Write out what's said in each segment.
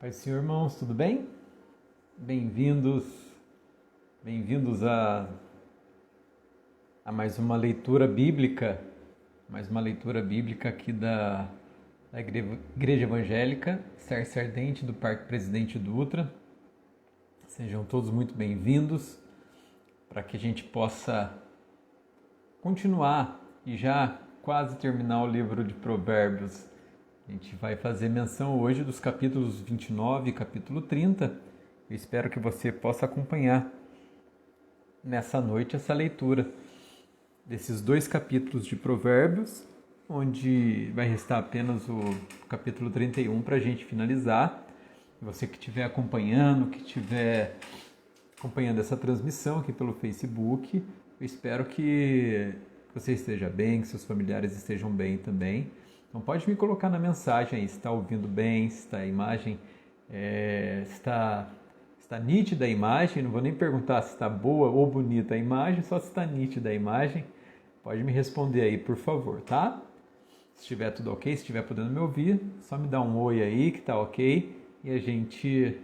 Pai do Senhor, irmãos, tudo bem? Bem-vindos, bem-vindos a mais uma leitura bíblica aqui da Igreja Evangélica Sarça Ardente do Parque Presidente Dutra. Sejam todos muito bem-vindos para que a gente possa continuar e já quase terminar o livro de Provérbios. A gente vai fazer menção hoje dos capítulos 29 e capítulo 30. Eu espero que você possa acompanhar nessa noite essa leitura desses dois capítulos de Provérbios, onde vai restar apenas o capítulo 31 para a gente finalizar. Você que estiver acompanhando, essa transmissão aqui pelo Facebook, eu espero que você esteja bem, que seus familiares estejam bem também. Então pode me colocar na mensagem aí se está ouvindo bem, se está a imagem, está nítida a imagem. Não vou nem perguntar se está boa ou bonita a imagem, só se está nítida a imagem. Pode me responder aí, por favor, tá? Se estiver tudo ok, se estiver podendo me ouvir, só me dá um oi aí que tá ok e a gente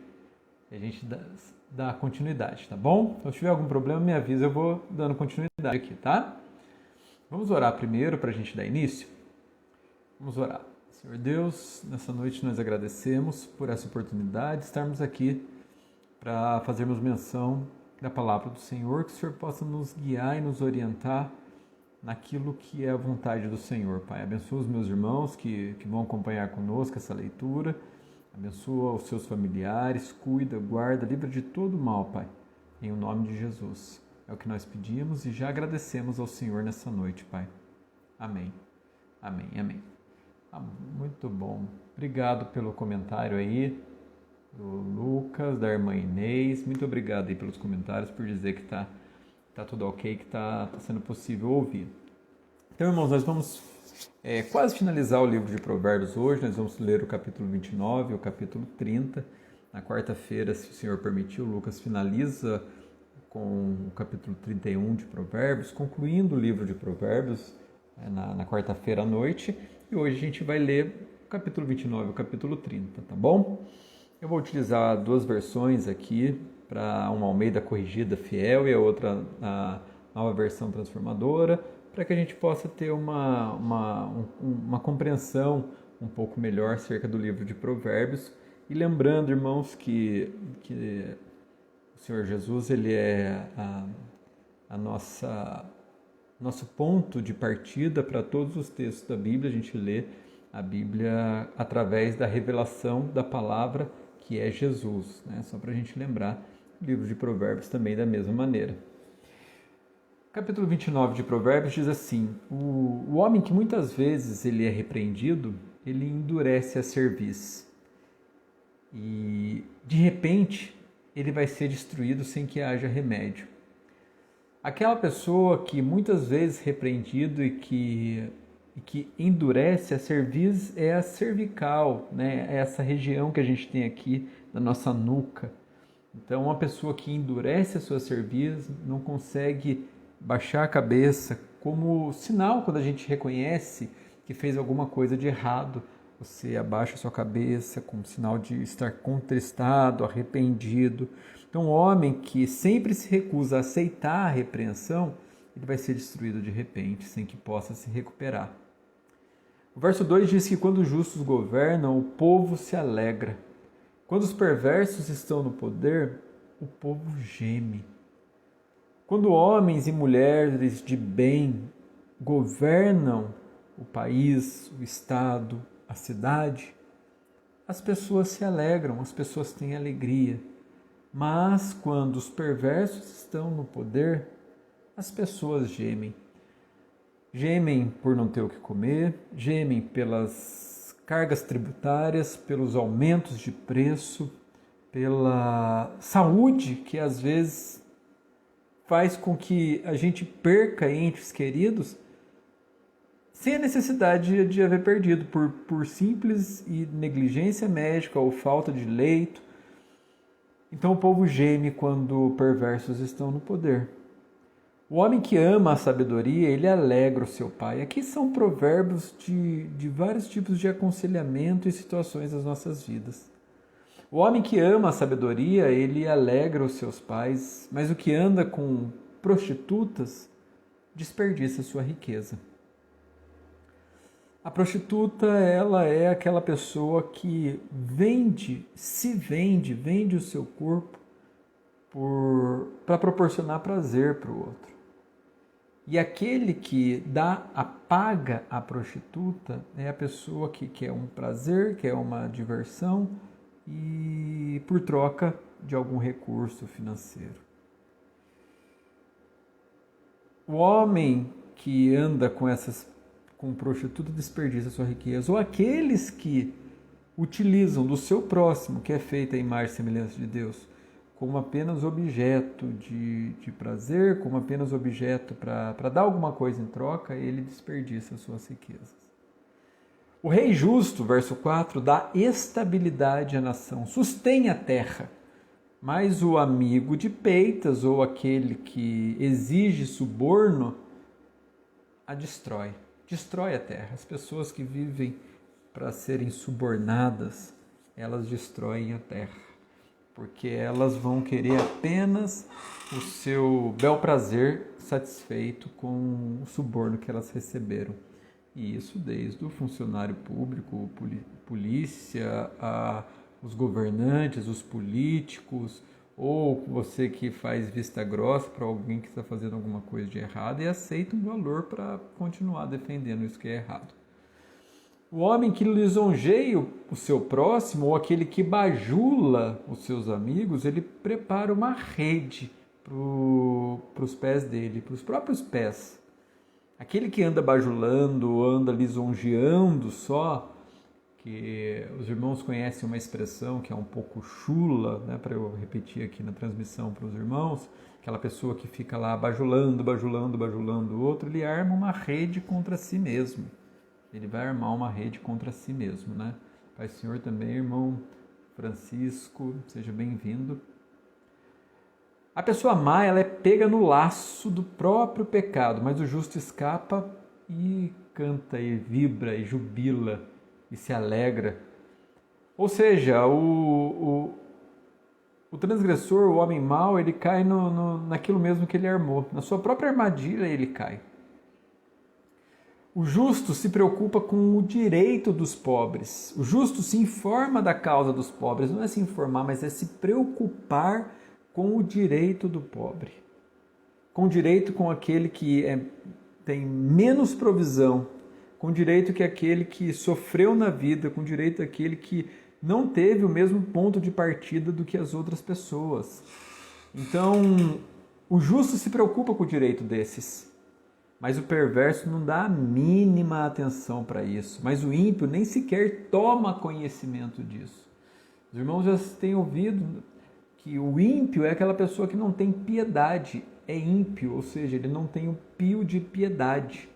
dá continuidade, tá bom? Então, se tiver algum problema, me avisa, eu vou dando continuidade aqui, tá? Vamos orar primeiro para a gente dar início? Vamos orar. Senhor Deus, nessa noite nós agradecemos por essa oportunidade de estarmos aqui para fazermos menção da palavra do Senhor, que o Senhor possa nos guiar e nos orientar naquilo que é a vontade do Senhor, Pai. Abençoa os meus irmãos que vão acompanhar conosco essa leitura, abençoa os seus familiares, cuida, guarda, livra de todo mal, Pai, em o nome de Jesus. É o que nós pedimos e já agradecemos ao Senhor nessa noite, Pai. Amém. Amém, amém. Muito bom. Obrigado pelo comentário aí do Lucas, da irmã Inês. Muito obrigado aí pelos comentários, por dizer que tá tudo ok, que tá sendo possível ouvir. Então, irmãos, nós vamos quase finalizar o livro de Provérbios hoje. Nós vamos ler o capítulo 29 e o capítulo 30. Na quarta-feira, se o Senhor permitir, o Lucas finaliza com o capítulo 31 de Provérbios, concluindo o livro de Provérbios na quarta-feira à noite. E hoje a gente vai ler o capítulo 29 e o capítulo 30, tá bom? Eu vou utilizar duas versões aqui, para uma Almeida Corrigida Fiel e a outra a Nova Versão Transformadora, para que a gente possa ter uma compreensão um pouco melhor acerca do livro de Provérbios. E lembrando, irmãos, que o Senhor Jesus ele é nosso ponto de partida para todos os textos da Bíblia. A gente lê a Bíblia através da revelação da palavra, que é Jesus, né? Só para a gente lembrar, o livro de Provérbios também da mesma maneira. O capítulo 29 de Provérbios diz assim: o homem que muitas vezes ele é repreendido, ele endurece a cerviz. E, de repente, ele vai ser destruído sem que haja remédio. Aquela pessoa que muitas vezes repreendido e que endurece a cerviz é a cervical, né? É essa região que a gente tem aqui da nossa nuca. Então, uma pessoa que endurece a sua cerviz não consegue baixar a cabeça, como sinal quando a gente reconhece que fez alguma coisa de errado. Você abaixa a sua cabeça como sinal de estar contristado, arrependido. Então, o homem que sempre se recusa a aceitar a repreensão, ele vai ser destruído de repente, sem que possa se recuperar. O verso 2 diz que quando os justos governam, o povo se alegra. Quando os perversos estão no poder, o povo geme. Quando homens e mulheres de bem governam o país, o estado, a cidade, as pessoas se alegram, as pessoas têm alegria. Mas quando os perversos estão no poder, as pessoas gemem. Gemem por não ter o que comer, gemem pelas cargas tributárias, pelos aumentos de preço, pela saúde que às vezes faz com que a gente perca entes queridos sem a necessidade de haver perdido, por simples e negligência médica ou falta de leito. Então o povo geme quando perversos estão no poder. O homem que ama a sabedoria, ele alegra o seu pai. Aqui são provérbios de vários tipos de aconselhamento e situações das nossas vidas. O homem que ama a sabedoria, ele alegra os seus pais, mas o que anda com prostitutas desperdiça sua riqueza. A prostituta, ela é aquela pessoa que vende o seu corpo para proporcionar prazer para o outro. E aquele que paga a prostituta é a pessoa que quer um prazer, quer uma diversão e por troca de algum recurso financeiro. O homem que anda com prostituta desperdiça sua riqueza, ou aqueles que utilizam do seu próximo, que é feito à imagem e semelhança de Deus, como apenas objeto de prazer, como apenas objeto para dar alguma coisa em troca, ele desperdiça suas riquezas. O rei justo, verso 4, dá estabilidade à nação, sustém a terra, mas o amigo de peitas, ou aquele que exige suborno, a destrói a terra. As pessoas que vivem para serem subornadas, elas destroem a terra, porque elas vão querer apenas o seu bel prazer satisfeito com o suborno que elas receberam. E isso desde o funcionário público, polícia, os governantes, os políticos, ou você que faz vista grossa para alguém que está fazendo alguma coisa de errado e aceita um valor para continuar defendendo isso que é errado. O homem que lisonjeia o seu próximo, ou aquele que bajula os seus amigos, ele prepara uma rede para os pés dele, para os próprios pés. Aquele que anda bajulando, anda lisonjeando só, que os irmãos conhecem uma expressão que é um pouco chula, né, para eu repetir aqui na transmissão para os irmãos, aquela pessoa que fica lá bajulando o outro, ele arma uma rede contra si mesmo. Ele vai armar uma rede contra si mesmo, né? Pai Senhor também, irmão Francisco, seja bem-vindo. A pessoa má, ela é pega no laço do próprio pecado, mas o justo escapa e canta e vibra e jubila e se alegra. Ou seja, o transgressor, o homem mau, ele cai naquilo mesmo que ele armou. Na sua própria armadilha ele cai. O justo se preocupa com o direito dos pobres. O justo se informa da causa dos pobres. Não é se informar, mas é se preocupar com o direito do pobre. Com o direito com aquele que tem menos provisão. Com direito que aquele que sofreu na vida, com direito aquele que não teve o mesmo ponto de partida do que as outras pessoas. Então, o justo se preocupa com o direito desses, mas o perverso não dá a mínima atenção para isso, mas o ímpio nem sequer toma conhecimento disso. Os irmãos já têm ouvido que o ímpio é aquela pessoa que não tem piedade, é ímpio, ou seja, ele não tem o pio de piedade.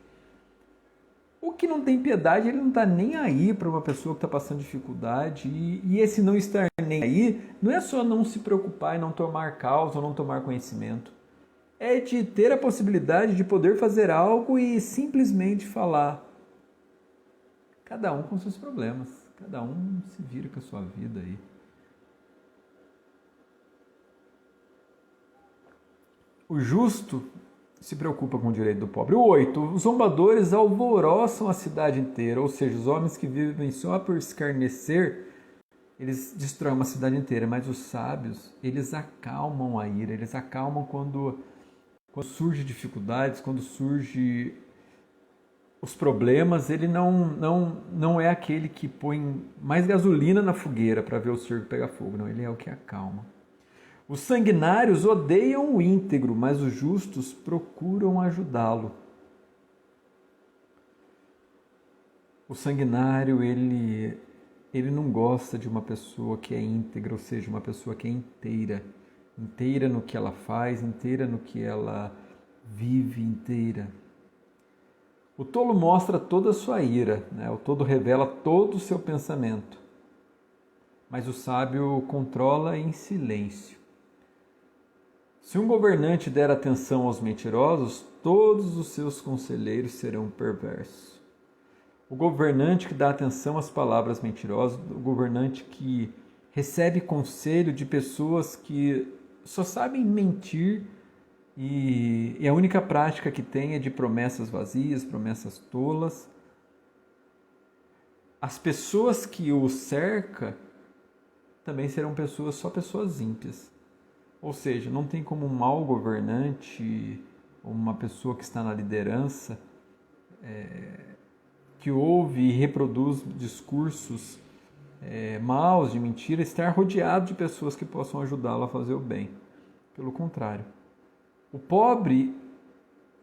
O que não tem piedade, ele não está nem aí para uma pessoa que está passando dificuldade. E esse não estar nem aí, não é só não se preocupar e não tomar causa ou não tomar conhecimento. É de ter a possibilidade de poder fazer algo e simplesmente falar. Cada um com seus problemas. Cada um se vira com a sua vida aí. O justo se preocupa com o direito do pobre. O 8. Os zombadores alvoroçam a cidade inteira, ou seja, os homens que vivem só por escarnecer, eles destroem uma cidade inteira, mas os sábios, eles acalmam a ira, eles acalmam quando surgem dificuldades, quando surgem os problemas, ele não é aquele que põe mais gasolina na fogueira para ver o circo pegar fogo, não, ele é o que acalma. Os sanguinários odeiam o íntegro, mas os justos procuram ajudá-lo. O sanguinário, ele não gosta de uma pessoa que é íntegra, ou seja, uma pessoa que é inteira. Inteira no que ela faz, inteira no que ela vive, inteira. O tolo mostra toda a sua ira, né? O tolo revela todo o seu pensamento. Mas o sábio controla em silêncio. Se um governante der atenção aos mentirosos, todos os seus conselheiros serão perversos. O governante que dá atenção às palavras mentirosas, o governante que recebe conselho de pessoas que só sabem mentir e a única prática que tem é de promessas vazias, promessas tolas. As pessoas que o cercam também serão só pessoas ímpias. Ou seja, não tem como um mau governante, uma pessoa que está na liderança, que ouve e reproduz discursos maus, de mentira, estar rodeado de pessoas que possam ajudá-lo a fazer o bem. Pelo contrário, o pobre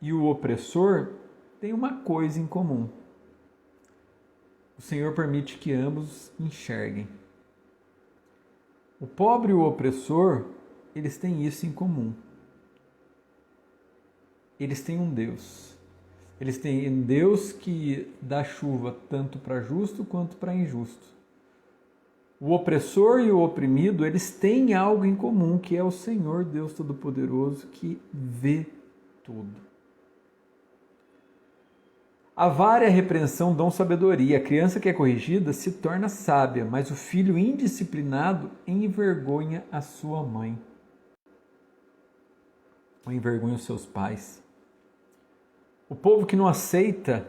e o opressor têm uma coisa em comum. O Senhor permite que ambos enxerguem. O pobre e o opressor, eles têm isso em comum. Eles têm um Deus. Eles têm um Deus que dá chuva tanto para justo quanto para injusto. O opressor e o oprimido, eles têm algo em comum, que é o Senhor Deus Todo-Poderoso, que vê tudo. A vara e a repreensão dão sabedoria. A criança que é corrigida se torna sábia, mas o filho indisciplinado envergonha a sua mãe. Ou envergonha os seus pais. O povo que não aceita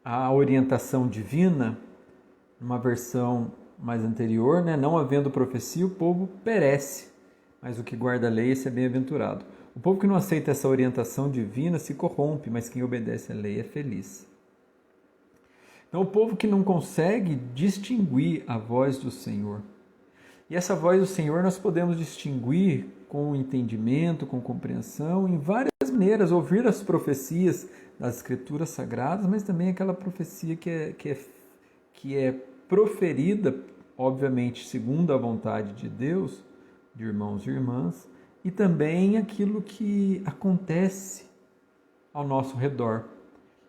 a orientação divina, numa versão mais anterior, não havendo profecia, o povo perece, mas o que guarda a lei, esse é bem-aventurado. O povo que não aceita essa orientação divina se corrompe, mas quem obedece à lei é feliz. Então, o povo que não consegue distinguir a voz do Senhor. E essa voz do Senhor nós podemos distinguir com entendimento, com compreensão, em várias maneiras, ouvir as profecias das Escrituras Sagradas, mas também aquela profecia que é proferida, obviamente, segundo a vontade de Deus, de irmãos e irmãs, e também aquilo que acontece ao nosso redor.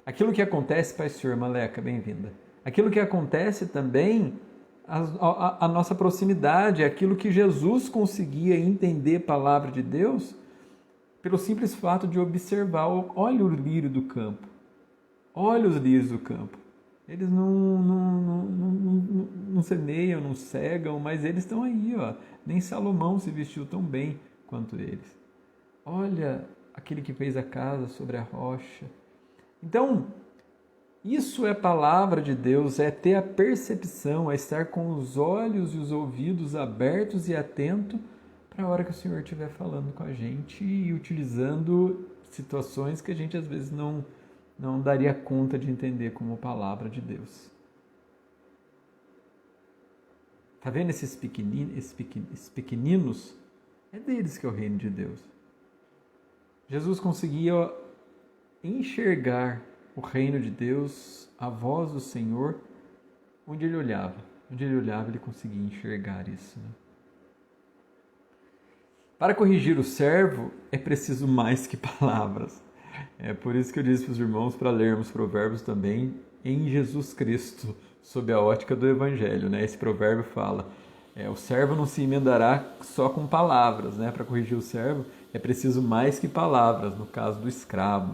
Aquilo que acontece, Pai Senhor, Maleca, bem-vinda. Aquilo que acontece também, a nossa proximidade, aquilo que Jesus conseguia entender a palavra de Deus, pelo simples fato de observar, olha o lírio do campo, olha os lírios do campo. Eles não semeiam, não cegam, mas eles estão aí, ó. Nem Salomão se vestiu tão bem quanto eles. Olha aquele que fez a casa sobre a rocha. Então, isso é palavra de Deus, é ter a percepção, é estar com os olhos e os ouvidos abertos e atentos para a hora que o Senhor estiver falando com a gente e utilizando situações que a gente às vezes não daria conta de entender como palavra de Deus. Está vendo esses pequeninos? É deles que é o reino de Deus. Jesus conseguia enxergar o reino de Deus, a voz do Senhor, onde ele olhava. Onde ele olhava, ele conseguia enxergar isso. Para corrigir o servo, é preciso mais que palavras. É por isso que eu disse para os irmãos para lermos provérbios também em Jesus Cristo, sob a ótica do Evangelho. Esse provérbio fala, o servo não se emendará só com palavras. Para corrigir o servo, é preciso mais que palavras, no caso do escravo.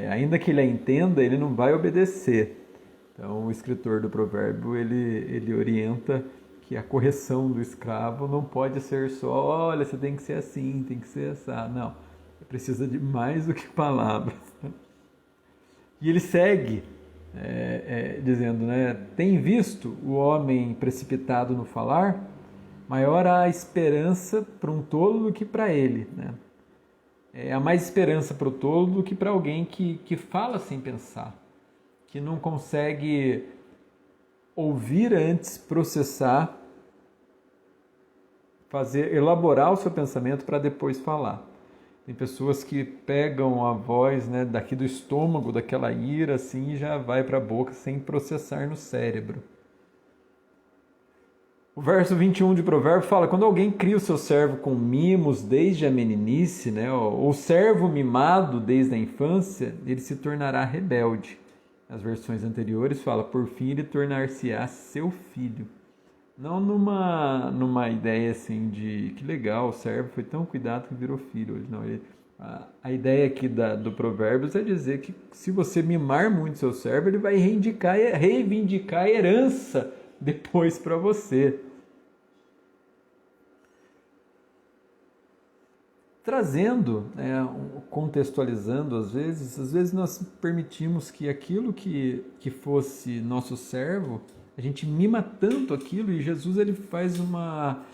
Ainda que ele a entenda, ele não vai obedecer. Então, o escritor do provérbio, ele orienta que a correção do escravo não pode ser só, olha, você tem que ser assim, tem que ser assim. Não, precisa de mais do que palavras. E ele segue dizendo, tem visto o homem precipitado no falar? Maior a esperança para um tolo do que para ele. Há mais esperança para o tolo do que para alguém que fala sem pensar, que não consegue ouvir antes, processar, elaborar o seu pensamento para depois falar. Tem pessoas que pegam a voz daqui do estômago, daquela ira, assim, e já vai para a boca sem processar no cérebro. O verso 21 de Provérbio fala, quando alguém cria o seu servo com mimos desde a meninice, ou servo mimado desde a infância, ele se tornará rebelde. As versões anteriores falam, por fim ele tornar-se-á seu filho. Não numa ideia assim de que legal, o servo foi tão cuidado que virou filho hoje. Não, a ideia aqui do Provérbios é dizer que se você mimar muito seu servo, ele vai reivindicar a herança depois para você. trazendo, contextualizando às vezes nós permitimos que aquilo que fosse nosso servo, a gente mima tanto aquilo, e Jesus ele faz uma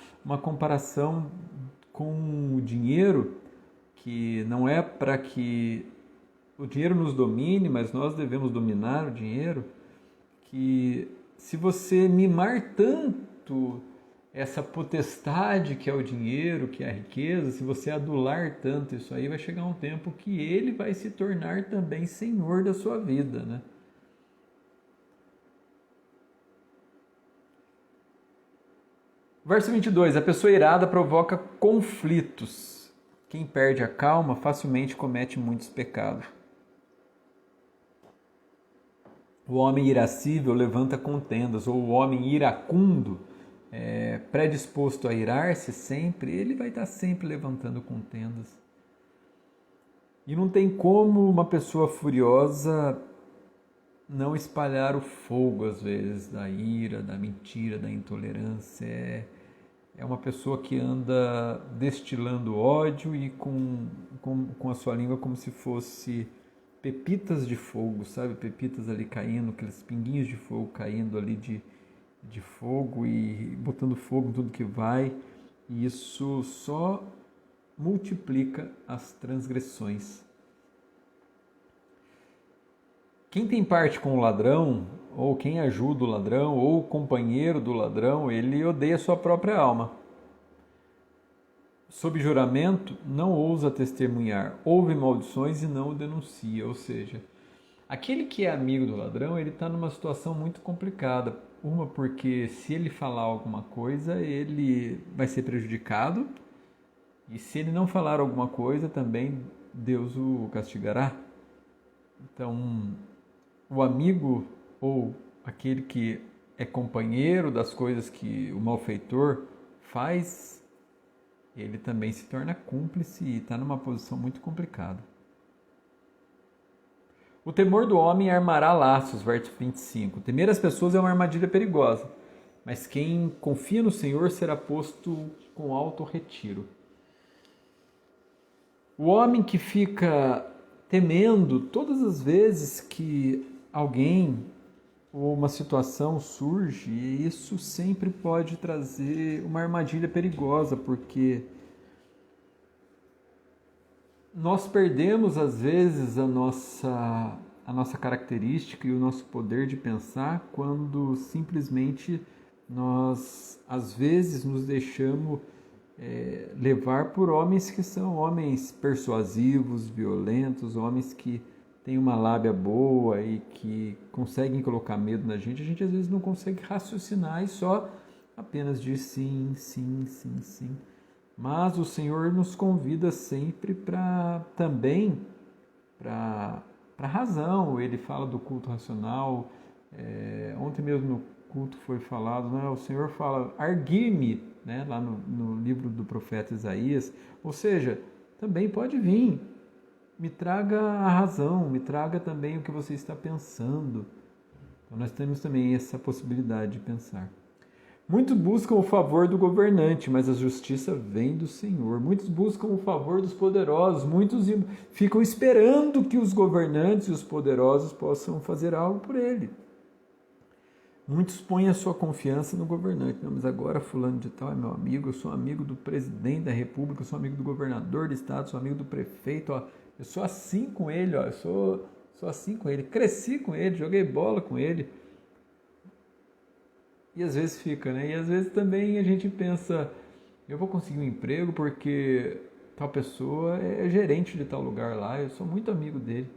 comparação com o dinheiro, que não é para que o dinheiro nos domine, mas nós devemos dominar o dinheiro, que se você mimar tanto essa potestade que é o dinheiro, que é a riqueza, se você adular tanto isso aí, vai chegar um tempo que ele vai se tornar também senhor da sua vida, né? Verso 22, a pessoa irada provoca conflitos. Quem perde a calma facilmente comete muitos pecados. O homem irascível levanta contendas, ou o homem iracundo, predisposto a irar-se sempre, ele vai estar sempre levantando contendas. E não tem como uma pessoa furiosa não espalhar o fogo, às vezes, da ira, da mentira, da intolerância. É uma pessoa que anda destilando ódio e com a sua língua como se fosse pepitas de fogo, sabe? Pepitas ali caindo, aqueles pinguinhos de fogo caindo ali de fogo e botando fogo em tudo que vai. E isso só multiplica as transgressões. Quem tem parte com o ladrão, ou quem ajuda o ladrão, ou o companheiro do ladrão, ele odeia sua própria alma. Sob juramento, não ousa testemunhar, ouve maldições e não o denuncia. Ou seja, aquele que é amigo do ladrão, ele está numa situação muito complicada. Uma, porque se ele falar alguma coisa, ele vai ser prejudicado. E se ele não falar alguma coisa, também Deus o castigará. Então, o amigo ou aquele que é companheiro das coisas que o malfeitor faz, ele também se torna cúmplice e está numa posição muito complicada. O temor do homem armará laços, verso 25. Temer as pessoas é uma armadilha perigosa, mas quem confia no Senhor será posto com alto retiro. O homem que fica temendo todas as vezes que alguém ou uma situação surge, e isso sempre pode trazer uma armadilha perigosa, porque nós perdemos às vezes a nossa característica e o nosso poder de pensar quando simplesmente nós às vezes nos deixamos levar por homens que são homens persuasivos, violentos, homens que têm uma lábia boa e que conseguem colocar medo na gente. A gente às vezes não consegue raciocinar e só apenas diz sim, sim, sim, sim. Mas o Senhor nos convida sempre também para razão. Ele fala do culto racional. Ontem mesmo no culto foi falado, né? O Senhor fala, argui-me, né? Lá no livro do profeta Isaías. Ou seja, também pode vir, me traga a razão, me traga também o que você está pensando. Então nós temos também essa possibilidade de pensar. Muitos buscam o favor do governante, mas a justiça vem do Senhor. Muitos buscam o favor dos poderosos, muitos ficam esperando que os governantes e os poderosos possam fazer algo por ele. Muitos põem a sua confiança no governante. Não, mas agora fulano de tal é meu amigo, eu sou amigo do presidente da república, eu sou amigo do governador do estado, sou amigo do prefeito, ó, eu sou assim com ele, ó, eu sou assim com ele, cresci com ele, joguei bola com ele. E às vezes fica, né? E às vezes também a gente pensa, eu vou conseguir um emprego porque tal pessoa é gerente de tal lugar lá, eu sou muito amigo dele.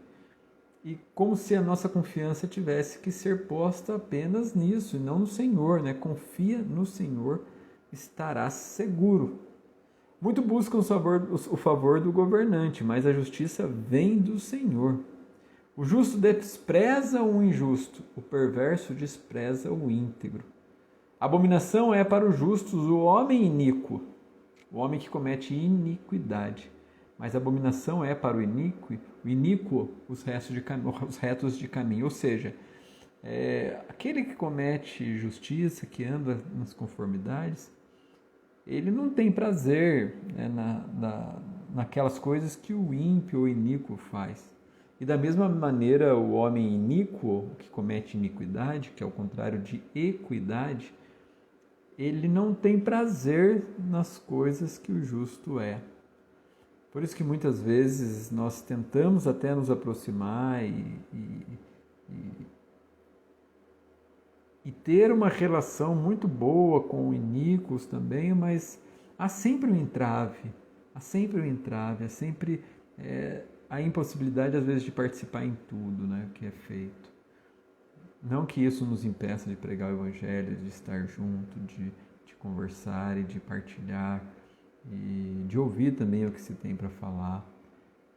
E como se a nossa confiança tivesse que ser posta apenas nisso, e não no Senhor, né? Confia no Senhor, estarás seguro. Muito buscam o favor do governante, mas a justiça vem do Senhor. O justo despreza o injusto, o perverso despreza o íntegro. Abominação é para os justos o homem iníquo, o homem que comete iniquidade. Mas abominação é para o iníquo os retos de caminho. Ou seja, aquele que comete justiça, que anda nas conformidades, ele não tem prazer, né, naquelas coisas que o ímpio ou iníquo faz. E da mesma maneira, o homem iníquo, que comete iniquidade, que é o contrário de equidade, ele não tem prazer nas coisas que o justo é. Por isso que muitas vezes nós tentamos até nos aproximar e ter uma relação muito boa com iníquos também, mas há sempre um entrave, há sempre a impossibilidade às vezes de participar em tudo, né, que é feito. Não que isso nos impeça de pregar o Evangelho, de estar junto, de conversar e de partilhar e de ouvir também o que se tem para falar,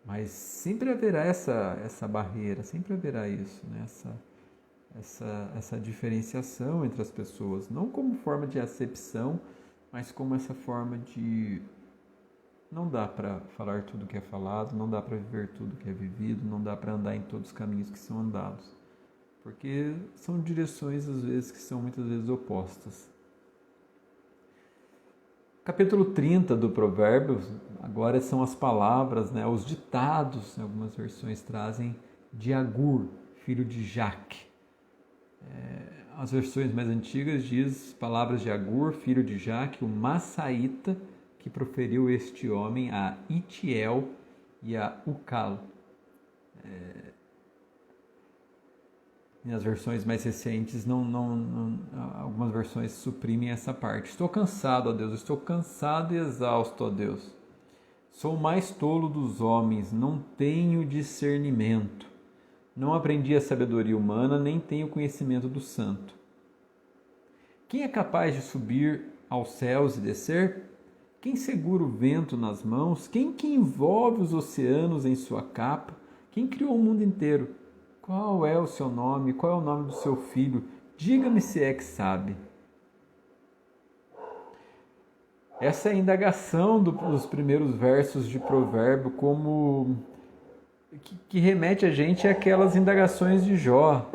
mas sempre haverá essa barreira, sempre haverá isso, né? Essa diferenciação entre as pessoas, não como forma de acepção, mas como essa forma de não dá para falar tudo que é falado, não dá para viver tudo que é vivido, não dá para andar em todos os caminhos que são andados, porque são direções às vezes que são muitas vezes opostas. Capítulo 30 do Provérbios, agora são as palavras, né, os ditados, algumas versões trazem de Agur, filho de Jaque. As versões mais antigas diz palavras de Agur, filho de Jaque, o Massaíta, que proferiu este homem a Itiel e a Ucal. Nas versões mais recentes, algumas versões suprimem essa parte. Estou cansado, ó Deus, estou cansado e exausto, ó Deus. Sou o mais tolo dos homens, não tenho discernimento. Não aprendi a sabedoria humana, nem tenho conhecimento do santo. Quem é capaz de subir aos céus e descer? Quem segura o vento nas mãos? Quem que envolve os oceanos em sua capa? Quem criou o mundo inteiro? Qual é o seu nome? Qual é o nome do seu filho? Diga-me se é que sabe. Essa é a indagação dos primeiros versos de Provérbio, como que remete a gente àquelas indagações de Jó,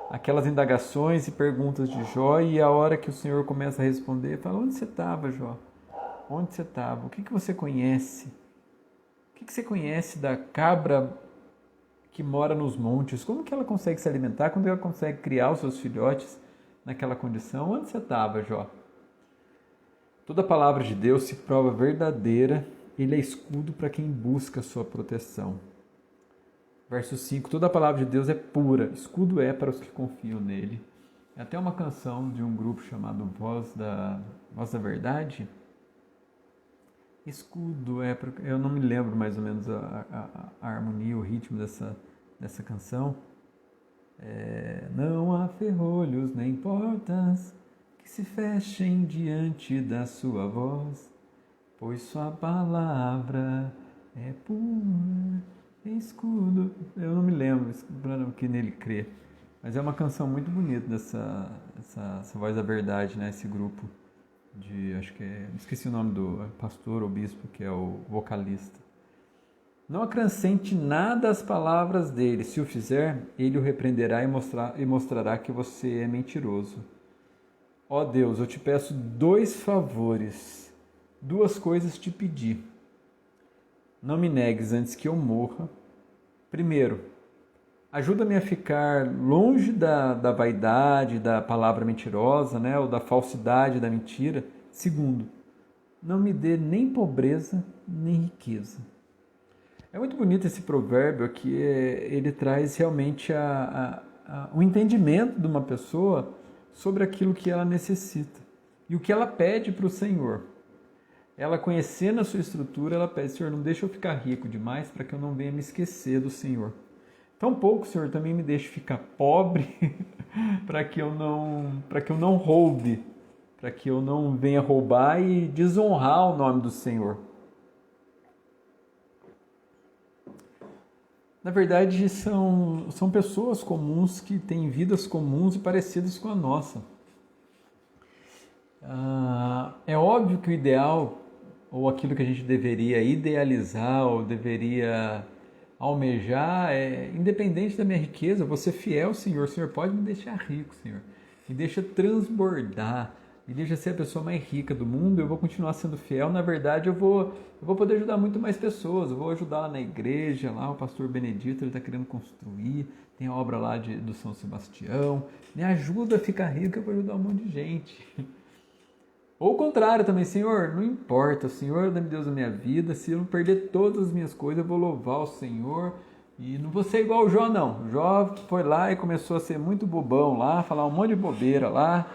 aquelas indagações e perguntas de Jó, e a hora que o Senhor começa a responder, fala: onde você estava, Jó? Onde você estava? O que você conhece? O que você conhece da cabra que mora nos montes? Como que ela consegue se alimentar? Como ela consegue criar os seus filhotes naquela condição? Onde você estava, Jó? Toda palavra de Deus se prova verdadeira, ele é escudo para quem busca a sua proteção. Verso 5, toda palavra de Deus é pura, escudo é para os que confiam nele. É até uma canção de um grupo chamado Voz da Verdade. Escudo é, eu não me lembro mais ou menos a harmonia, o ritmo dessa canção. Não há ferrolhos nem portas que se fechem diante da sua voz, pois sua palavra é pura, escudo. Eu não me lembro que nele crê, mas é uma canção muito bonita dessa Voz da Verdade, né? Esse grupo acho que esqueci o nome do pastor ou bispo, que é o vocalista. Não acrescente nada às palavras dele. Se o fizer, ele o repreenderá e mostrará que você é mentiroso. Ó Deus, eu te peço 2 favores. 2 coisas te pedi. Não me negues antes que eu morra. Primeiro, ajuda-me a ficar longe da vaidade, da palavra mentirosa, né? Ou da falsidade da mentira. Segundo, não me dê nem pobreza, nem riqueza. É muito bonito esse provérbio aqui, ele traz realmente o entendimento de uma pessoa sobre aquilo que ela necessita e o que ela pede para o Senhor. Ela, conhecendo a sua estrutura, ela pede: Senhor, não deixa eu ficar rico demais para que eu não venha me esquecer do Senhor. Tampouco, Senhor, também me deixe ficar pobre para que eu não roube, para que eu não venha roubar e desonrar o nome do Senhor. Na verdade, são pessoas comuns que têm vidas comuns e parecidas com a nossa. É óbvio que o ideal, ou aquilo que a gente deveria idealizar, ou deveria almejar, independente da minha riqueza, vou ser fiel, Senhor. Senhor, pode me deixar rico, Senhor. Me deixa transbordar me deixa ser a pessoa mais rica do mundo, eu vou continuar sendo fiel, na verdade eu vou poder ajudar muito mais pessoas, eu vou ajudar lá na igreja, lá o pastor Benedito, ele está querendo construir, tem a obra lá do São Sebastião, me ajuda a ficar rico, eu vou ajudar um monte de gente. Ou o contrário também, Senhor, não importa, o Senhor é Deus da minha vida, se eu não perder todas as minhas coisas, eu vou louvar o Senhor, e não vou ser igual o Jó, não. O Jó foi lá e começou a ser muito bobão lá, falar um monte de bobeira lá.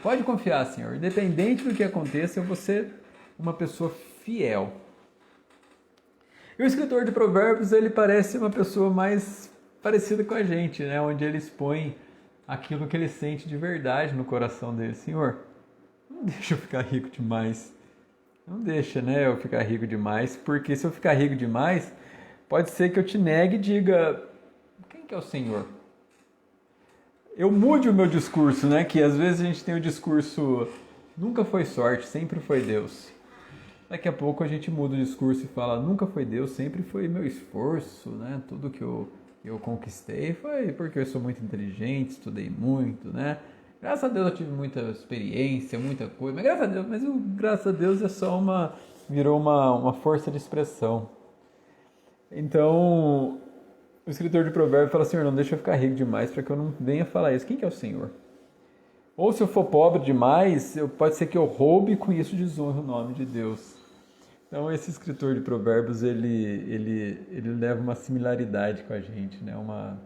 Pode confiar, Senhor, independente do que aconteça, eu vou ser uma pessoa fiel. E o escritor de Provérbios, ele parece uma pessoa mais parecida com a gente, né? Onde ele expõe aquilo que ele sente de verdade no coração dele. Senhor, não deixa eu ficar rico demais. Não deixa, né, eu ficar rico demais, porque se eu ficar rico demais, pode ser que eu te negue e diga, quem que é o Senhor? Eu mude o meu discurso, né, que às vezes a gente tem o discurso, nunca foi sorte, sempre foi Deus. Daqui a pouco a gente muda o discurso e fala, nunca foi Deus, sempre foi meu esforço, né, tudo que eu conquistei foi porque eu sou muito inteligente, estudei muito, né. Graças a Deus eu tive muita experiência, muita coisa, mas graças a Deus é só virou uma força de expressão. Então, o escritor de Provérbios fala, Senhor, não deixa eu ficar rico demais para que eu não venha falar isso. Quem que é o Senhor? Ou se eu for pobre demais, pode ser que eu roube e com isso desonre o nome de Deus. Então, esse escritor de Provérbios, ele leva uma similaridade com a gente, né? Uma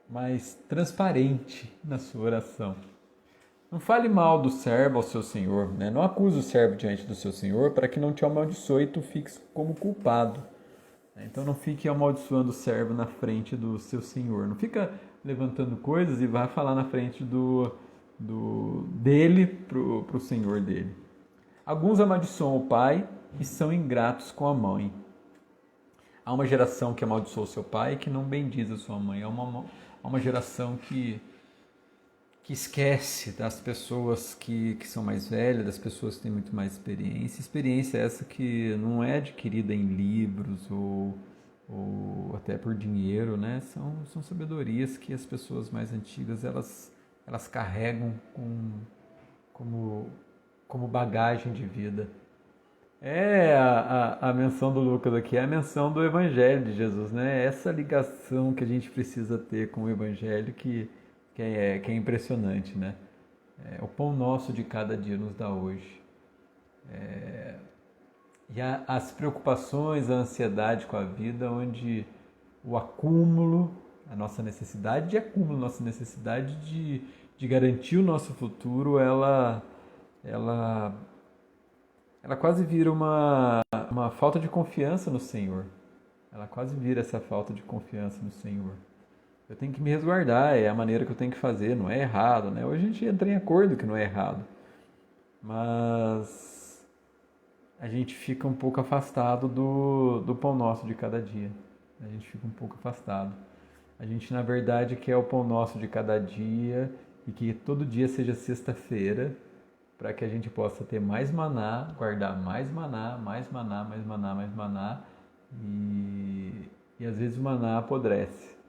mais transparente na sua oração. Não fale mal do servo ao seu senhor, né? Não acuse o servo diante do seu senhor para que não te amaldiçoe e tu fiques como culpado. Então não fique amaldiçoando o servo na frente do seu senhor. Não fica levantando coisas e vai falar na frente dele pro senhor dele. Alguns amaldiçoam o pai e são ingratos com a mãe. Há uma geração que amaldiçoa o seu pai e que não bendiz a sua mãe. Há uma geração que esquece das pessoas que são mais velhas, das pessoas que têm muito mais experiência. Experiência essa que não é adquirida em livros ou até por dinheiro, né? São sabedorias que as pessoas mais antigas elas carregam como bagagem de vida. A menção do Lucas aqui é a menção do Evangelho de Jesus, né? Essa ligação que a gente precisa ter com o Evangelho que é impressionante, né? O pão nosso de cada dia nos dá hoje. E as preocupações, a ansiedade com a vida, onde o acúmulo, a nossa necessidade de acúmulo, nossa necessidade de garantir o nosso futuro, ela quase vira uma falta de confiança no Senhor. Ela quase vira essa falta de confiança no Senhor. Eu tenho que me resguardar, é a maneira que eu tenho que fazer, não é errado, né? Hoje a gente entra em acordo que não é errado. Mas a gente fica um pouco afastado do pão nosso de cada dia. A gente fica um pouco afastado. A gente, na verdade, quer o pão nosso de cada dia e que todo dia seja sexta-feira, para que a gente possa ter mais maná, guardar mais maná, mais maná, mais maná, mais maná, e às vezes o maná apodrece.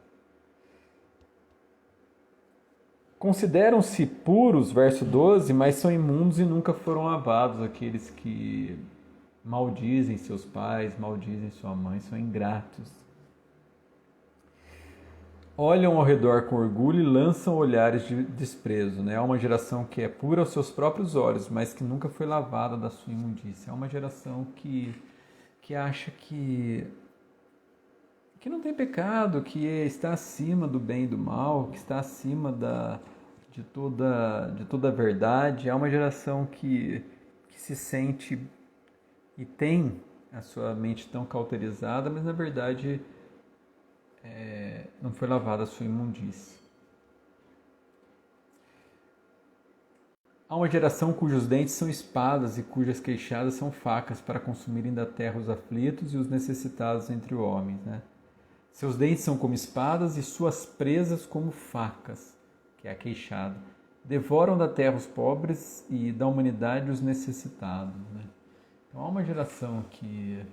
Consideram-se puros, verso 12, mas são imundos e nunca foram lavados. Aqueles que maldizem seus pais, maldizem sua mãe, são ingratos. Olham ao redor com orgulho e lançam olhares de desprezo. Né? É uma geração que é pura aos seus próprios olhos, mas que nunca foi lavada da sua imundícia. É uma geração que acha que não tem pecado, que está acima do bem e do mal, que está acima de toda a verdade. É uma geração que se sente e tem a sua mente tão cauterizada, mas na verdade não foi lavada a sua imundície. Há uma geração cujos dentes são espadas e cujas queixadas são facas para consumirem da terra os aflitos e os necessitados entre os homens. Né? Seus dentes são como espadas e suas presas como facas, que é a queixada. Devoram da terra os pobres e da humanidade os necessitados. Né? Então há uma geração que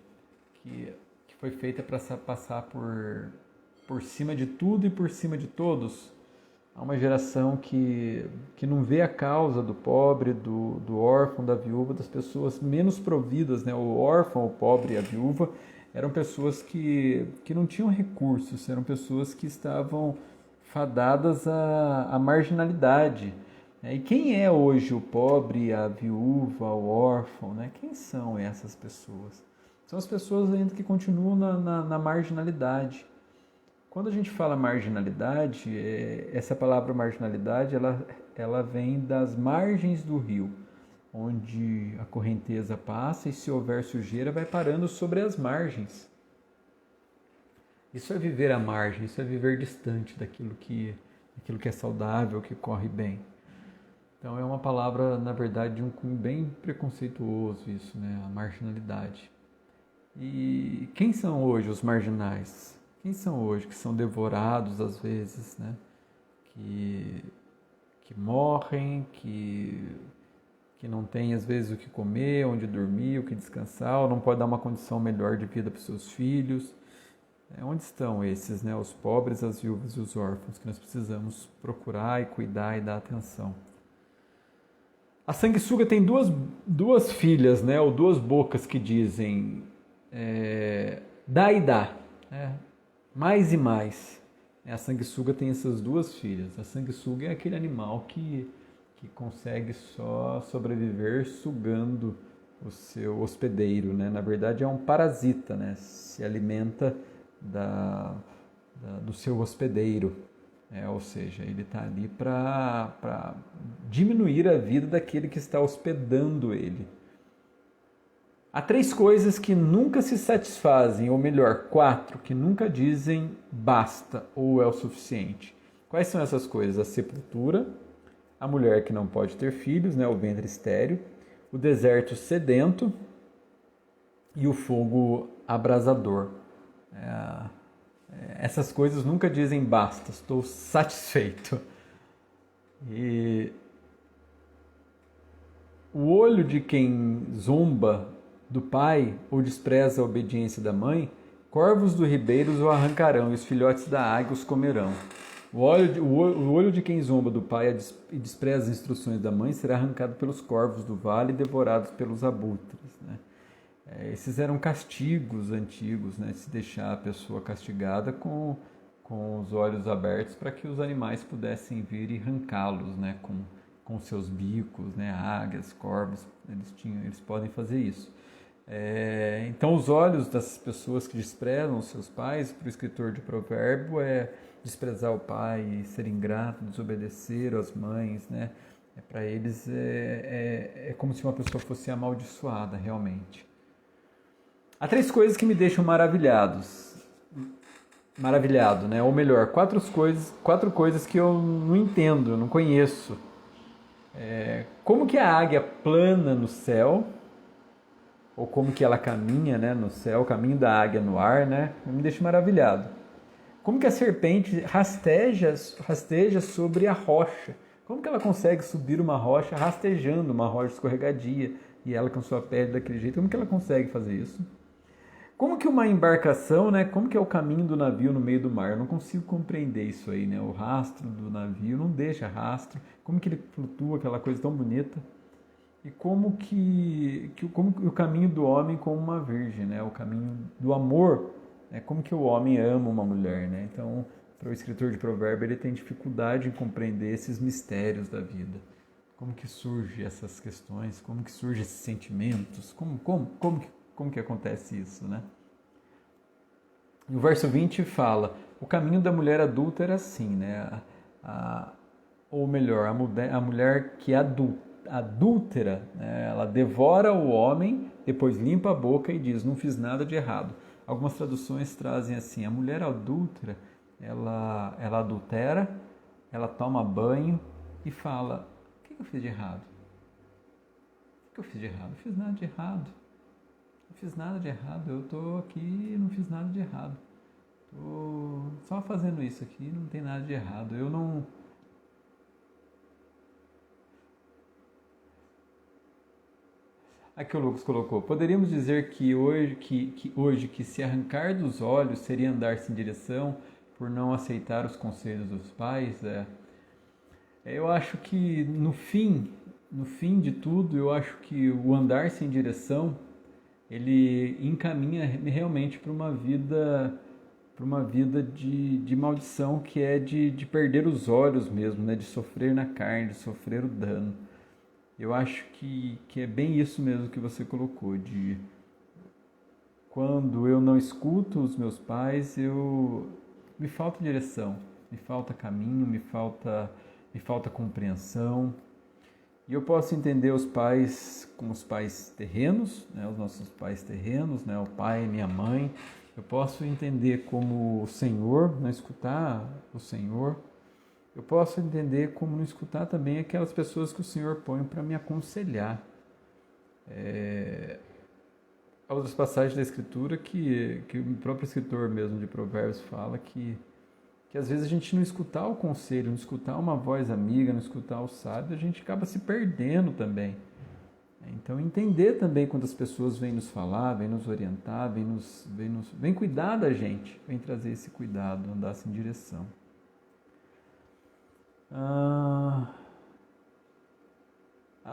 foi feita para passar por cima de tudo e por cima de todos. a uma geração que não vê a causa do pobre, do órfão, da viúva, das pessoas menos providas, né? O órfão, o pobre e a viúva eram pessoas que não tinham recursos, eram pessoas que estavam fadadas à marginalidade. Né? E quem é hoje o pobre, a viúva, o órfão? Né? Quem são essas pessoas? São as pessoas ainda que continuam na marginalidade. Quando a gente fala marginalidade, essa palavra marginalidade ela vem das margens do rio, onde a correnteza passa e se houver sujeira vai parando sobre as margens. Isso é viver à margem, isso é viver distante daquilo que é saudável, que corre bem. Então é uma palavra, na verdade, de um cunho bem preconceituoso isso, né? A marginalidade. E quem são hoje os marginais? Quem são hoje que são devorados às vezes, né? Que morrem, que não tem às vezes o que comer, onde dormir, o que descansar, ou não pode dar uma condição melhor de vida para os seus filhos. Onde estão esses, né? Os pobres, as viúvas e os órfãos que nós precisamos procurar e cuidar e dar atenção. A sanguessuga tem duas filhas, né? Ou duas bocas que dizem dá e dá, né? Mais e mais. A sanguessuga tem essas duas filhas. A sanguessuga é aquele animal que consegue só sobreviver sugando o seu hospedeiro, né? Na verdade é um parasita, né? Se alimenta do seu hospedeiro, ou seja, ele está ali para diminuir a vida daquele que está hospedando ele. Há 3 coisas que nunca se satisfazem, ou melhor, 4 que nunca dizem basta ou é o suficiente. Quais são essas coisas? A sepultura, a mulher que não pode ter filhos, né, o ventre estéril, o deserto sedento e o fogo abrasador. Essas coisas nunca dizem basta, estou satisfeito. E o olho de quem zomba do pai ou despreza a obediência da mãe, corvos do ribeiro o arrancarão e os filhotes da águia os comerão. O olho de quem zomba do pai e despreza as instruções da mãe será arrancado pelos corvos do vale e devorado pelos abutres. Né? Esses eram castigos antigos, né? Se deixar a pessoa castigada com os olhos abertos para que os animais pudessem vir e arrancá-los, né? Com seus bicos, né? Águias, corvos, eles podem fazer isso. Então os olhos das pessoas que desprezam os seus pais, para o escritor de provérbio, é desprezar o pai, ser ingrato, desobedecer às mães, né? Para eles é como se uma pessoa fosse amaldiçoada realmente. Há 3 coisas que me deixam maravilhado, né? Ou melhor, 4 coisas que eu não entendo, eu não conheço. Como que a águia plana no céu, ou como que ela caminha, né, no céu, o caminho da águia no ar, né? Me deixa maravilhado. Como que a serpente rasteja sobre a rocha? Como que ela consegue subir uma rocha rastejando, uma rocha escorregadia, e ela com sua pele daquele jeito? Como que ela consegue fazer isso? Como que uma embarcação, né? Como que é o caminho do navio no meio do mar? Eu não consigo compreender isso aí, né? O rastro do navio não deixa rastro. Como que ele flutua, aquela coisa tão bonita? E como o caminho do homem como uma virgem, né? O caminho do amor, né? Como que o homem ama uma mulher, né? Então, para o escritor de provérbio, ele tem dificuldade em compreender esses mistérios da vida. Como que surgem essas questões? Como que surgem esses sentimentos? Como que acontece isso, né? E o verso 20 fala: o caminho da mulher adúltera, assim, né? Ou melhor, a mulher que adúltera, né? Ela devora o homem, depois limpa a boca e diz: não fiz nada de errado. Algumas traduções trazem assim: a mulher adúltera, ela adultera, ela toma banho e fala: o que eu fiz de errado? O que eu fiz de errado? Não fiz nada de errado. Não fiz nada de errado, eu estou aqui, não fiz nada de errado. Estou só fazendo isso aqui, não tem nada de errado. Eu não... Aqui o Lucas colocou: poderíamos dizer que hoje se arrancar dos olhos seria andar sem direção por não aceitar os conselhos dos pais? Eu acho que no fim de tudo, eu acho que o andar sem direção, ele encaminha realmente para uma vida de maldição, que é de perder os olhos mesmo, né? De sofrer na carne, de sofrer o dano. Eu acho que é bem isso mesmo que você colocou, de quando eu não escuto os meus pais, me falta direção, me falta caminho, me falta compreensão. E eu posso entender os pais como os pais terrenos, né, os nossos pais terrenos, né, o pai e minha mãe. Eu posso entender como o Senhor, não escutar o Senhor. Eu posso entender como não escutar também aquelas pessoas que o Senhor põe para me aconselhar. Há outras passagens da Escritura que o próprio escritor mesmo de Provérbios fala que às vezes a gente não escutar o conselho, não escutar uma voz amiga, não escutar o sábio, a gente acaba se perdendo também. Então, entender também quando as pessoas vêm nos falar, vêm nos orientar, vêm cuidar da gente, vêm trazer esse cuidado, andar em direção.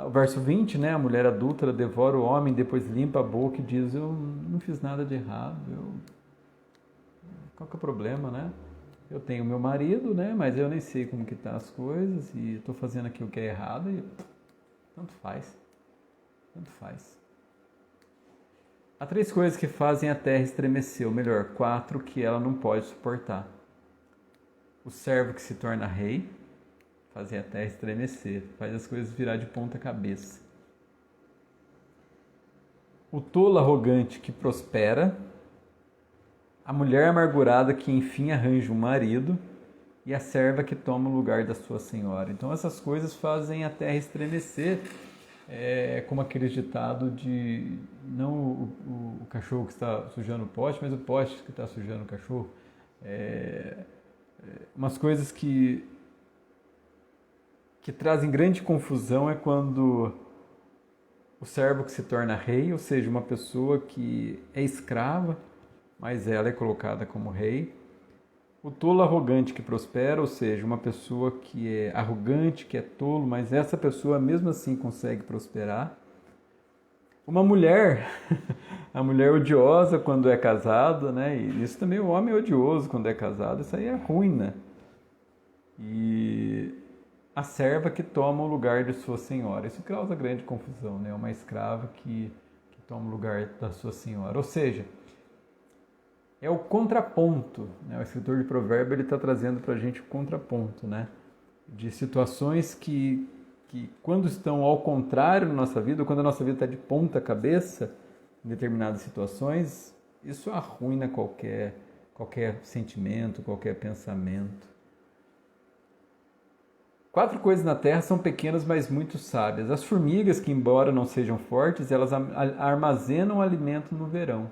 O verso 20, né? A mulher adúltera devora o homem, depois limpa a boca e diz: eu não fiz nada de errado, qual que é o problema, né? Eu tenho meu marido, né? Mas eu nem sei como que tá as coisas e estou fazendo aquilo que é errado e tanto faz. Tanto faz. Há 3 coisas que fazem a terra estremecer, ou melhor, 4 que ela não pode suportar. O servo que se torna rei, faz a terra estremecer, faz as coisas virar de ponta cabeça. O tolo arrogante que prospera, a mulher amargurada que enfim arranja um marido e a serva que toma o lugar da sua senhora. Então essas coisas fazem a terra estremecer, como aquele ditado de não o cachorro que está sujando o poste, mas o poste que está sujando o cachorro. Umas coisas que trazem grande confusão é quando o servo que se torna rei, ou seja, uma pessoa que é escrava, mas ela é colocada como rei. O tolo arrogante que prospera, ou seja, uma pessoa que é arrogante, que é tolo, mas essa pessoa mesmo assim consegue prosperar. Uma mulher, a mulher odiosa quando é casada, né? E isso também, o homem é odioso quando é casado, isso aí é ruim, né? E a serva que toma o lugar de sua senhora. Isso causa grande confusão, né? Uma escrava que toma o lugar da sua senhora. Ou seja, é o contraponto, né? O escritor de Provérbio ele está trazendo para a gente o contraponto, né? De situações que quando estão ao contrário na nossa vida, ou quando a nossa vida está de ponta cabeça em determinadas situações, isso arruina qualquer sentimento, qualquer pensamento. 4 coisas na terra são pequenas, mas muito sábias. As formigas, que embora não sejam fortes, elas armazenam alimento no verão.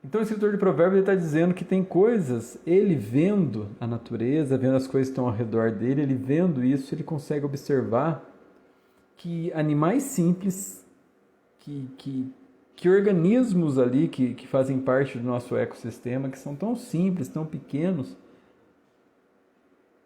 Então o escritor de Provérbios está dizendo que tem coisas, ele vendo a natureza, vendo as coisas que estão ao redor dele, ele vendo isso, ele consegue observar que animais simples, que organismos ali que fazem parte do nosso ecossistema, que são tão simples, tão pequenos,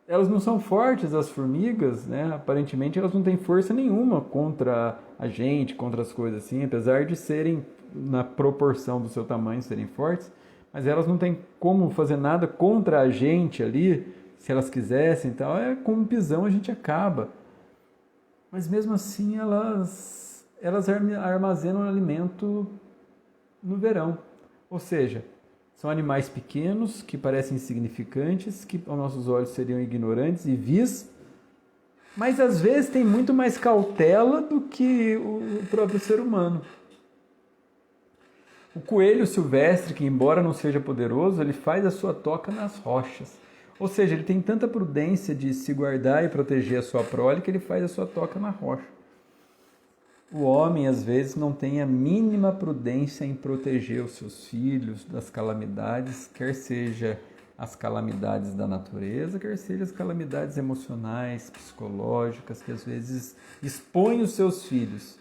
elas não são fortes, as formigas, né? Aparentemente elas não têm força nenhuma contra a gente, contra as coisas assim, apesar de serem, na proporção do seu tamanho, serem fortes, mas elas não têm como fazer nada contra a gente ali, se elas quisessem e tal, com um pisão a gente acaba. Mas mesmo assim elas armazenam alimento no verão, ou seja, são animais pequenos, que parecem insignificantes, que aos nossos olhos seriam ignorantes e vis, mas às vezes tem muito mais cautela do que o próprio ser humano. O coelho silvestre, que embora não seja poderoso, ele faz a sua toca nas rochas. Ou seja, ele tem tanta prudência de se guardar e proteger a sua prole que ele faz a sua toca na rocha. O homem, às vezes, não tem a mínima prudência em proteger os seus filhos das calamidades, quer seja as calamidades da natureza, quer seja as calamidades emocionais, psicológicas, que às vezes expõem os seus filhos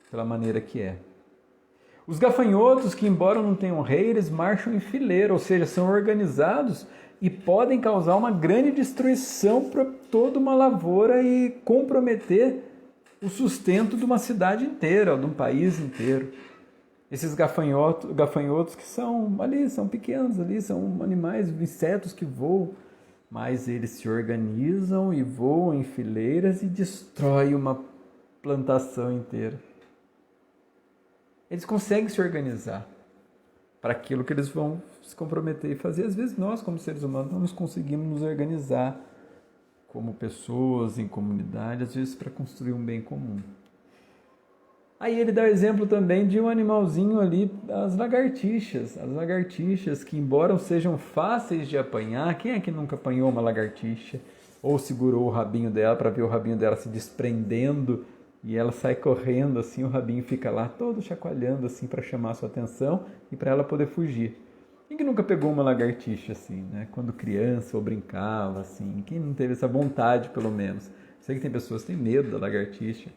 pela maneira que é. Os gafanhotos, que embora não tenham rei, eles marcham em fileira, ou seja, são organizados e podem causar uma grande destruição para toda uma lavoura e comprometer o sustento de uma cidade inteira, ou de um país inteiro. Esses gafanhotos que são pequenos ali, são animais, insetos que voam, mas eles se organizam e voam em fileiras e destroem uma plantação inteira. Eles conseguem se organizar para aquilo que eles vão se comprometer e fazer. Às vezes nós, como seres humanos, não nos conseguimos nos organizar como pessoas, em comunidade, às vezes para construir um bem comum. Aí ele dá o exemplo também de um animalzinho ali, as lagartixas. As lagartixas que, embora sejam fáceis de apanhar, quem é que nunca apanhou uma lagartixa? Ou segurou o rabinho dela para ver o rabinho dela se desprendendo e ela sai correndo assim, o rabinho fica lá todo chacoalhando assim para chamar a sua atenção e para ela poder fugir. Quem que nunca pegou uma lagartixa assim, né? Quando criança ou brincava assim? Quem não teve essa vontade, pelo menos? Sei que tem pessoas que têm medo da lagartixa,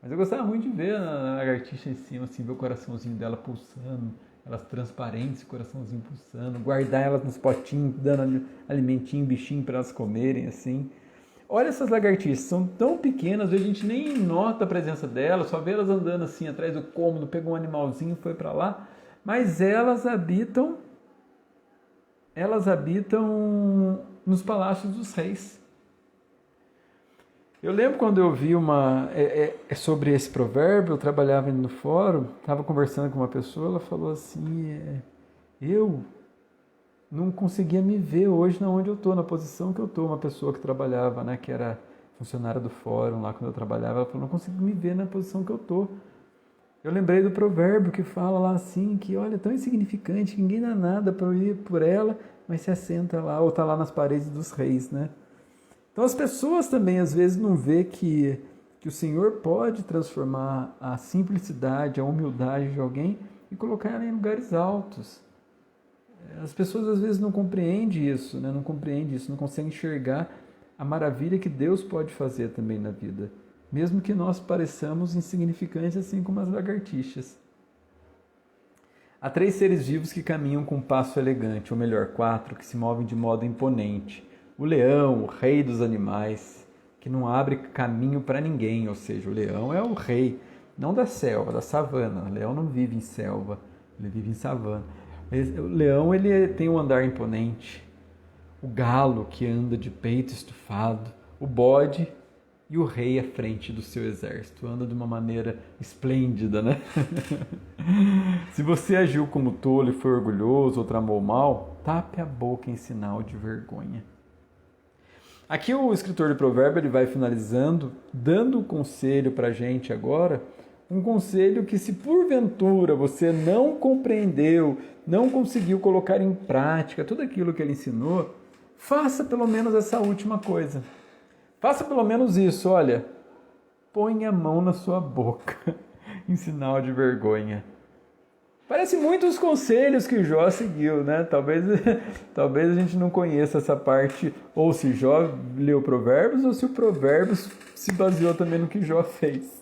mas eu gostava muito de ver a lagartixa em cima, assim, ver o coraçãozinho dela pulsando, elas transparentes, o coraçãozinho pulsando, guardar elas nos potinhos, dando alimentinho, bichinho para elas comerem, assim. Olha essas lagartixas, são tão pequenas, às vezes a gente nem nota a presença delas, só vê elas andando assim atrás do cômodo, pegou um animalzinho, foi para lá, mas elas habitam nos palácios dos reis. Eu lembro quando eu vi sobre esse provérbio, eu trabalhava no fórum, estava conversando com uma pessoa, ela falou assim, eu não conseguia me ver hoje onde eu estou, na posição que eu estou. Uma pessoa que trabalhava, né, que era funcionária do fórum lá quando eu trabalhava, ela falou, não consigo me ver na posição que eu estou. Eu lembrei do provérbio que fala lá assim, que olha, tão insignificante, que ninguém dá nada para ir por ela, mas se assenta lá, ou está lá nas paredes dos reis, né? Então as pessoas também às vezes não vê que o Senhor pode transformar a simplicidade, a humildade de alguém e colocar ela em lugares altos. As pessoas às vezes não compreendem isso, né? Não conseguem enxergar a maravilha que Deus pode fazer também na vida, mesmo que nós pareçamos insignificantes assim como as lagartixas. Há 3 seres vivos que caminham com um passo elegante, ou melhor, 4, que se movem de modo imponente. O leão, o rei dos animais, que não abre caminho para ninguém, ou seja, o leão é o rei, não da selva, da savana. O leão não vive em selva, ele vive em savana. O leão, ele tem um andar imponente. O galo, que anda de peito estufado. O bode e o rei à frente do seu exército. Anda de uma maneira esplêndida, né? Se você agiu como tolo e foi orgulhoso ou tramou mal, tape a boca em sinal de vergonha. Aqui o escritor de provérbio ele vai finalizando, dando um conselho para a gente agora, um conselho que se porventura você não compreendeu, não conseguiu colocar em prática tudo aquilo que ele ensinou, faça pelo menos essa última coisa. Faça pelo menos isso, olha, põe a mão na sua boca em sinal de vergonha. Parece muito os conselhos que Jó seguiu, né? Talvez a gente não conheça essa parte, ou se Jó leu Provérbios, ou se o Provérbios se baseou também no que Jó fez.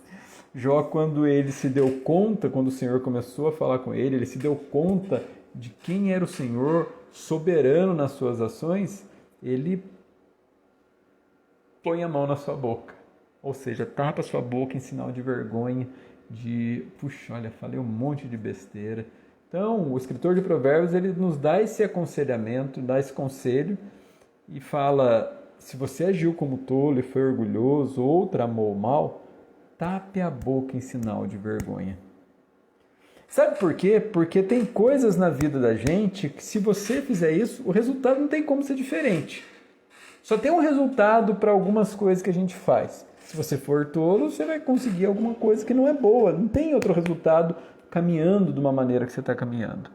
Jó, quando ele se deu conta, quando o Senhor começou a falar com ele se deu conta de quem era o Senhor, soberano nas suas ações, ele põe a mão na sua boca. Ou seja, tapa a sua boca em sinal de vergonha, puxa, olha, falei um monte de besteira. Então, o escritor de Provérbios, ele nos dá esse aconselhamento, dá esse conselho e fala, se você agiu como tolo e foi orgulhoso ou tramou mal, tape a boca em sinal de vergonha. Sabe por quê? Porque tem coisas na vida da gente que se você fizer isso, o resultado não tem como ser diferente. Só tem um resultado para algumas coisas que a gente faz. Se você for tolo, você vai conseguir alguma coisa que não é boa. Não tem outro resultado caminhando de uma maneira que você está caminhando.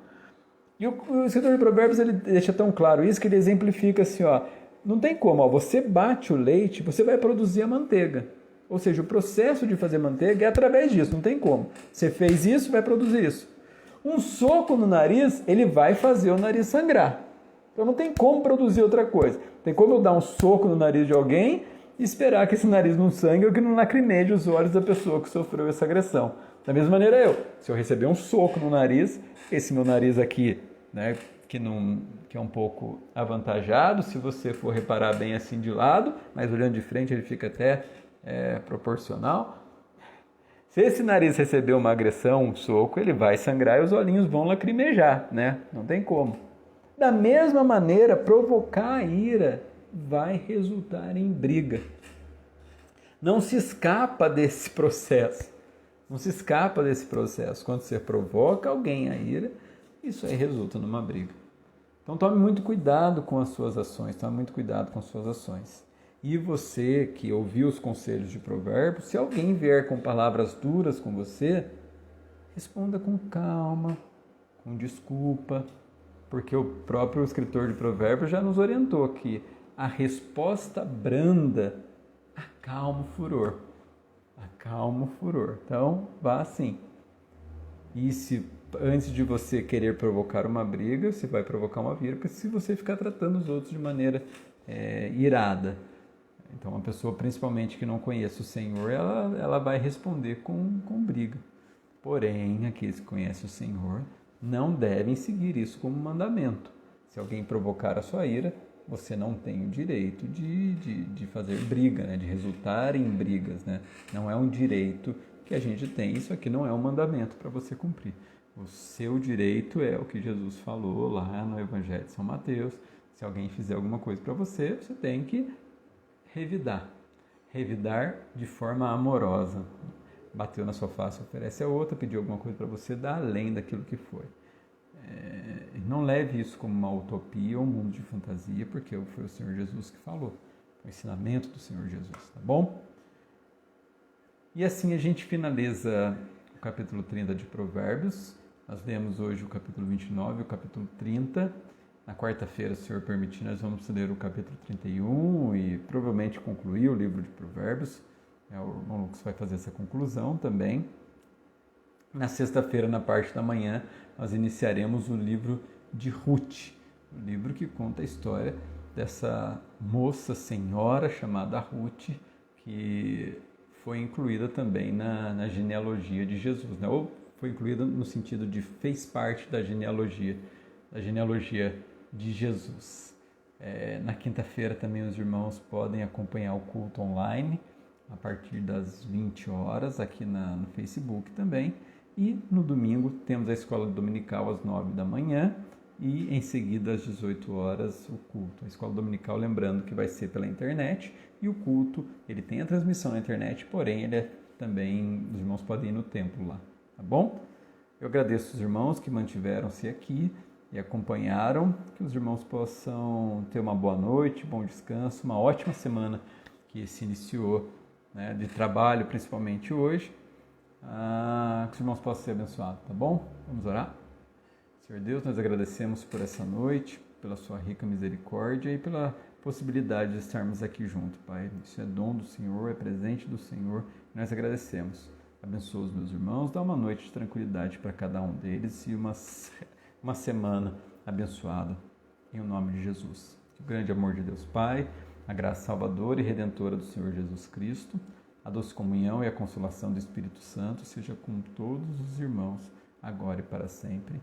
E o escritor de Provérbios ele deixa tão claro isso que ele exemplifica assim, ó, não tem como, você bate o leite, você vai produzir a manteiga. Ou seja, o processo de fazer manteiga é através disso, não tem como. Você fez isso, vai produzir isso. Um soco no nariz, ele vai fazer o nariz sangrar. Então não tem como produzir outra coisa. Tem como eu dar um soco no nariz de alguém e esperar que esse nariz não sangue ou que não lacrimeje os olhos da pessoa que sofreu essa agressão. Da mesma maneira se eu receber um soco no nariz, esse meu nariz aqui, né, que é um pouco avantajado, se você for reparar bem assim de lado, mas olhando de frente ele fica até proporcional. Se esse nariz receber uma agressão, um soco, ele vai sangrar e os olhinhos vão lacrimejar, né? Não tem como. Da mesma maneira, provocar a ira vai resultar em briga. Não se escapa desse processo. Não se escapa desse processo. Quando você provoca alguém a ira, isso aí resulta numa briga. Então tome muito cuidado com as suas ações, tome muito cuidado com as suas ações. E você que ouviu os conselhos de Provérbios, se alguém vier com palavras duras com você, responda com calma, com desculpa, porque o próprio escritor de Provérbios já nos orientou que a resposta branda acalma o furor. Acalma o furor. Então, vá assim. E se antes de você querer provocar uma briga, você vai provocar uma briga se você ficar tratando os outros de maneira irada. Então, uma pessoa, principalmente que não conhece o Senhor, ela vai responder com briga. Porém, aqueles que conhecem o Senhor não devem seguir isso como mandamento. Se alguém provocar a sua ira, você não tem o direito de fazer briga, né? De resultar em brigas. Né? Não é um direito que a gente tem, isso aqui não é um mandamento para você cumprir. O seu direito é o que Jesus falou lá no Evangelho de São Mateus. Se alguém fizer alguma coisa para você, você tem que revidar. Revidar de forma amorosa. Bateu na sua face, oferece a outra, pediu alguma coisa para você, dá além daquilo que foi. Não leve isso como uma utopia ou um mundo de fantasia, porque foi o Senhor Jesus que falou. O ensinamento do Senhor Jesus, tá bom? E assim a gente finaliza o capítulo 30 de Provérbios. Nós lemos hoje o capítulo 29 e o capítulo 30. Na quarta-feira, se o Senhor permitir, nós vamos ler o capítulo 31 e provavelmente concluir o livro de Provérbios. O irmão Lucas vai fazer essa conclusão também. Na sexta-feira, na parte da manhã, nós iniciaremos o livro de Ruth, o livro que conta a história dessa moça, senhora chamada Ruth, que foi incluída também na genealogia de Jesus, né? Ou foi incluída no sentido de fez parte da genealogia de Jesus. Na quinta-feira também os irmãos podem acompanhar o culto online a partir das 20 horas aqui no Facebook também. E no domingo temos a escola dominical às 9 da manhã e em seguida às 18 horas o culto. A escola dominical, lembrando que vai ser pela internet, e o culto, ele tem a transmissão na internet, porém ele também, os irmãos podem ir no templo lá, tá bom? Eu agradeço os irmãos que mantiveram-se aqui e acompanharam, que os irmãos possam ter uma boa noite, bom descanso, uma ótima semana que se iniciou, né, de trabalho principalmente hoje. Que os irmãos possam ser abençoados, tá bom? Vamos orar? Senhor Deus, nós agradecemos por essa noite, pela sua rica misericórdia e pela possibilidade de estarmos aqui juntos, Pai. Isso é dom do Senhor, é presente do Senhor, e nós agradecemos. Abençoa os meus irmãos, dá uma noite de tranquilidade para cada um deles e uma semana abençoada, em nome de Jesus. Que o grande amor de Deus Pai, a graça salvadora e redentora do Senhor Jesus Cristo, a doce comunhão e a consolação do Espírito Santo seja com todos os irmãos, agora e para sempre.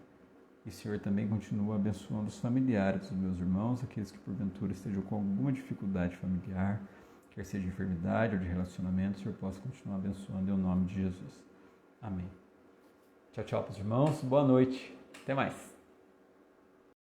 E, Senhor, também continua abençoando os familiares dos meus irmãos, aqueles que porventura estejam com alguma dificuldade familiar, quer seja de enfermidade ou de relacionamento, o Senhor possa continuar abençoando em nome de Jesus. Amém. Tchau, tchau para os irmãos. Boa noite. Até mais.